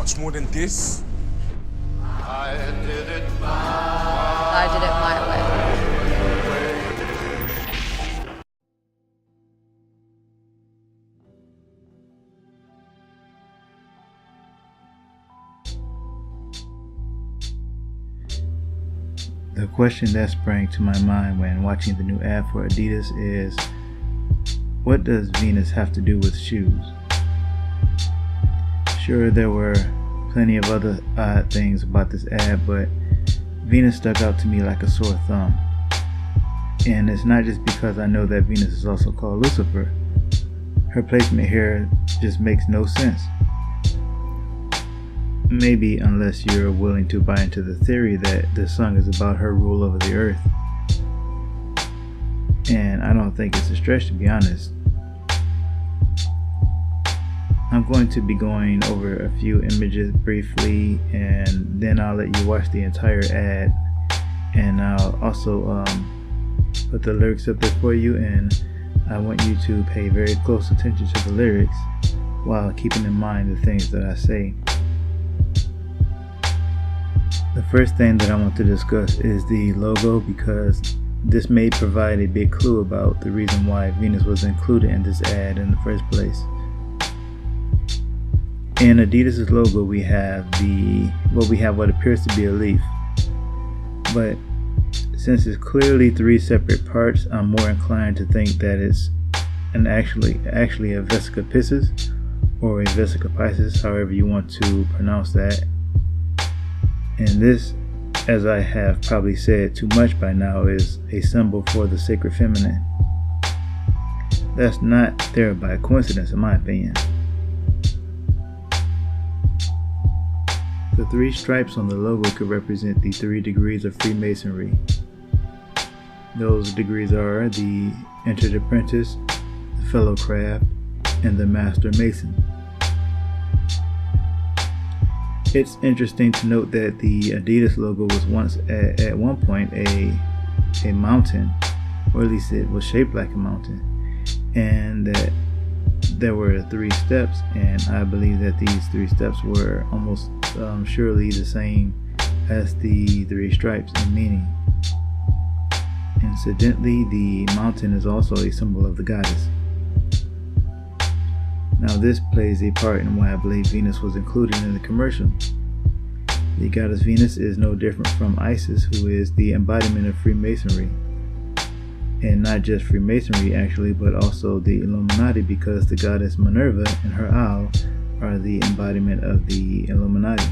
much more than this. I did it my way. The question that sprang to my mind when watching the new ad for Adidas is, what does Venus have to do with shoes? Sure, there were plenty of other odd things about this ad, but Venus stuck out to me like a sore thumb. And it's not just because I know that Venus is also called Lucifer. Her placement here just makes no sense. Maybe unless you're willing to buy into the theory that this song is about her rule over the earth. And I don't think it's a stretch, to be honest. I'm going to be going over a few images briefly, and then I'll let you watch the entire ad, and I'll also put the lyrics up there for you, and I want you to pay very close attention to the lyrics while keeping in mind the things that I say. The first thing that I want to discuss is the logo, because this may provide a big clue about the reason why Venus was included in this ad in the first place. In Adidas' logo we have what appears to be a leaf, but since it's clearly three separate parts, I'm more inclined to think that it's actually a Vesica Piscis or a Vesica Piscis, however you want to pronounce that. And this, as I have probably said too much by now, is a symbol for the sacred feminine. That's not there by coincidence, in my opinion. The three stripes on the logo could represent the 3 degrees of Freemasonry. Those degrees are the Entered Apprentice, the Fellow Craft, and the Master Mason. It's interesting to note that the Adidas logo was once at one point a mountain, or at least it was shaped like a mountain, and that there were 3 steps, and I believe that these 3 steps were almost surely the same as the 3 stripes in meaning. Incidentally, the mountain is also a symbol of the goddess. Now this plays a part in why I believe Venus was included in the commercial. The goddess Venus is no different from Isis, who is the embodiment of Freemasonry. And not just Freemasonry actually, but also the Illuminati, because the goddess Minerva and her owl are the embodiment of the Illuminati.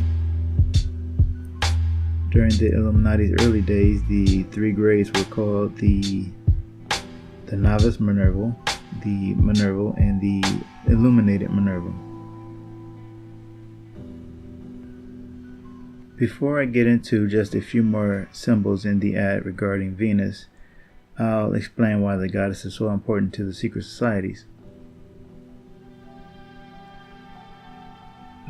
During the Illuminati's early days, the 3 grades were called the Novice Minerval, the Minerval, and the Illuminated Minerval. Before I get into just a few more symbols in the ad regarding Venus, I'll explain why the goddess is so important to the secret societies.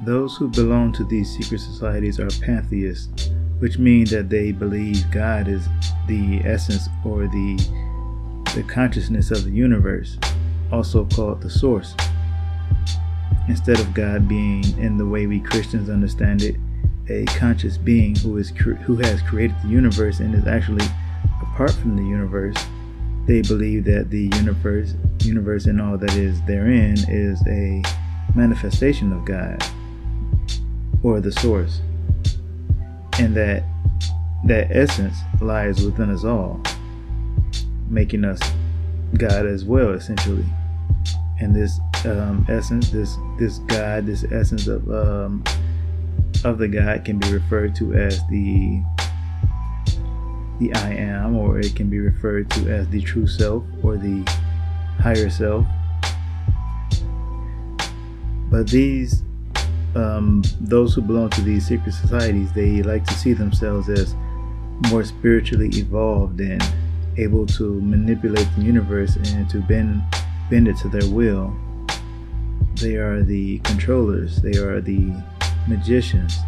Those who belong to these secret societies are pantheists, which means that they believe God is the essence or the consciousness of the universe, also called the source. Instead of God being, in the way we Christians understand it, a conscious being who has created the universe and is actually apart from the universe, they believe that the universe and all that is therein is a manifestation of God, or the source, and that essence lies within us all, making us God as well, essentially. And this essence, this God, this essence of the God can be referred to as the I am, or it can be referred to as the true self or the higher self. But those who belong to these secret societies, they like to see themselves as more spiritually evolved and able to manipulate the universe and to bend it to their will. They are the controllers, they are the magicians,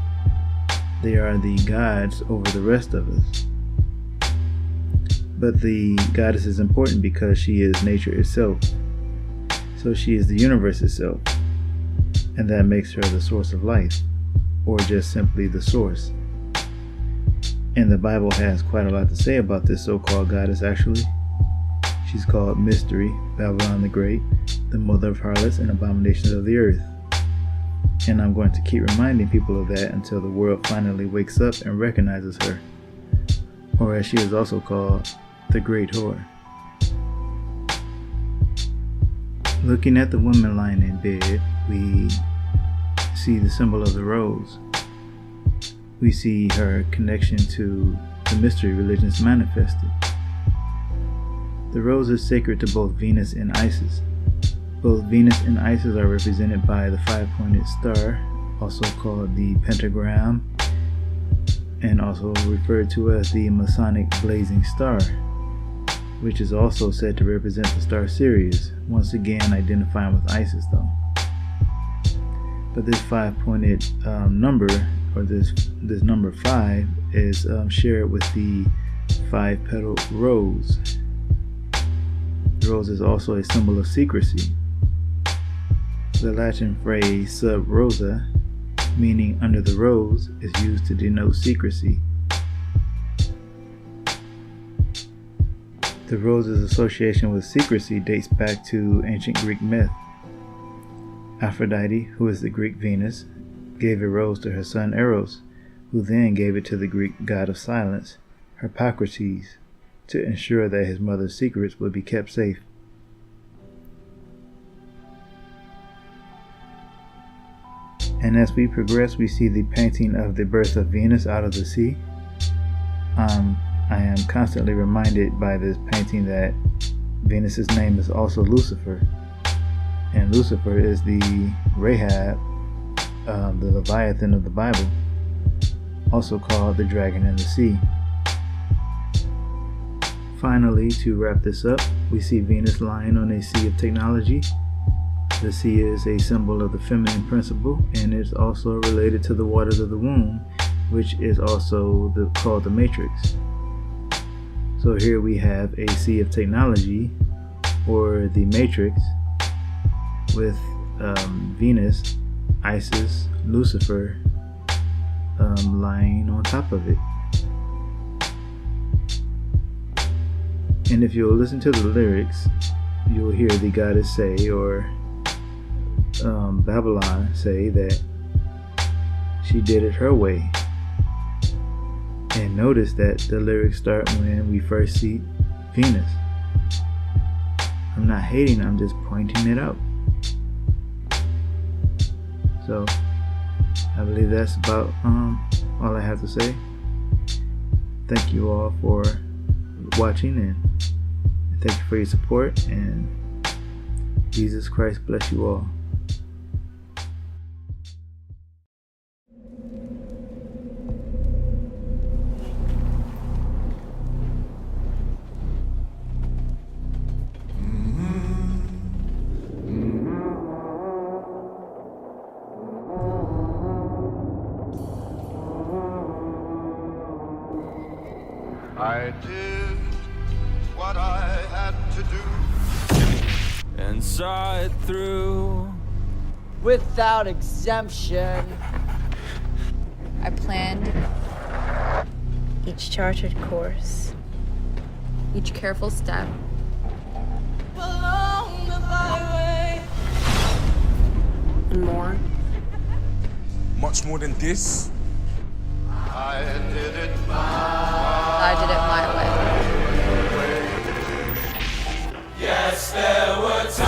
they are the gods over the rest of us. But the goddess is important because she is nature itself. So she is the universe itself, and that makes her the source of life. or just simply the source. And the Bible has quite a lot to say about this so-called goddess actually. She's called Mystery, Babylon the Great, the mother of harlots and abominations of the earth. And I'm going to keep reminding people of that until the world finally wakes up and recognizes her. Or as she is also called, the Great Whore. Looking at the woman lying in bed, we see the symbol of the rose. We see her connection to the mystery religions manifested. The rose is sacred to both Venus and Isis. Both Venus and Isis are represented by the five-pointed star, also called the pentagram, and also referred to as the Masonic blazing star, which is also said to represent the star Sirius, once again identifying with Isis though. But this five-pointed number, or this number 5, is shared with the five-petaled rose. The rose is also a symbol of secrecy. The Latin phrase sub rosa, meaning under the rose, is used to denote secrecy. The rose's association with secrecy dates back to ancient Greek myth. Aphrodite, who is the Greek Venus, gave a rose to her son Eros, who then gave it to the Greek god of silence, Hippocrates, to ensure that his mother's secrets would be kept safe. And as we progress, we see the painting of the birth of Venus out of the sea. I am constantly reminded by this painting that Venus's name is also Lucifer. And Lucifer is the Rahab, the Leviathan of the Bible, also called the dragon in the sea. Finally, to wrap this up, we see Venus lying on a sea of technology. The sea is a symbol of the feminine principle, and is also related to the waters of the womb, which is also called the matrix. So here we have a sea of technology, or the matrix, with Venus, Isis, Lucifer lying on top of it. And if you'll listen to the lyrics, you'll hear the goddess say, or Babylon say, that she did it her way. And notice that the lyrics start when we first see Venus. I'm not hating, I'm just pointing it out. So I believe that's about all I have to say. Thank you all for watching, and thank you for your support, and Jesus Christ bless you all. I did what I had to do and saw it through Without exemption. I planned each charted course, each careful step. Along the byway. and more. Much more than this. I did it my I did it my way. Yes, there were times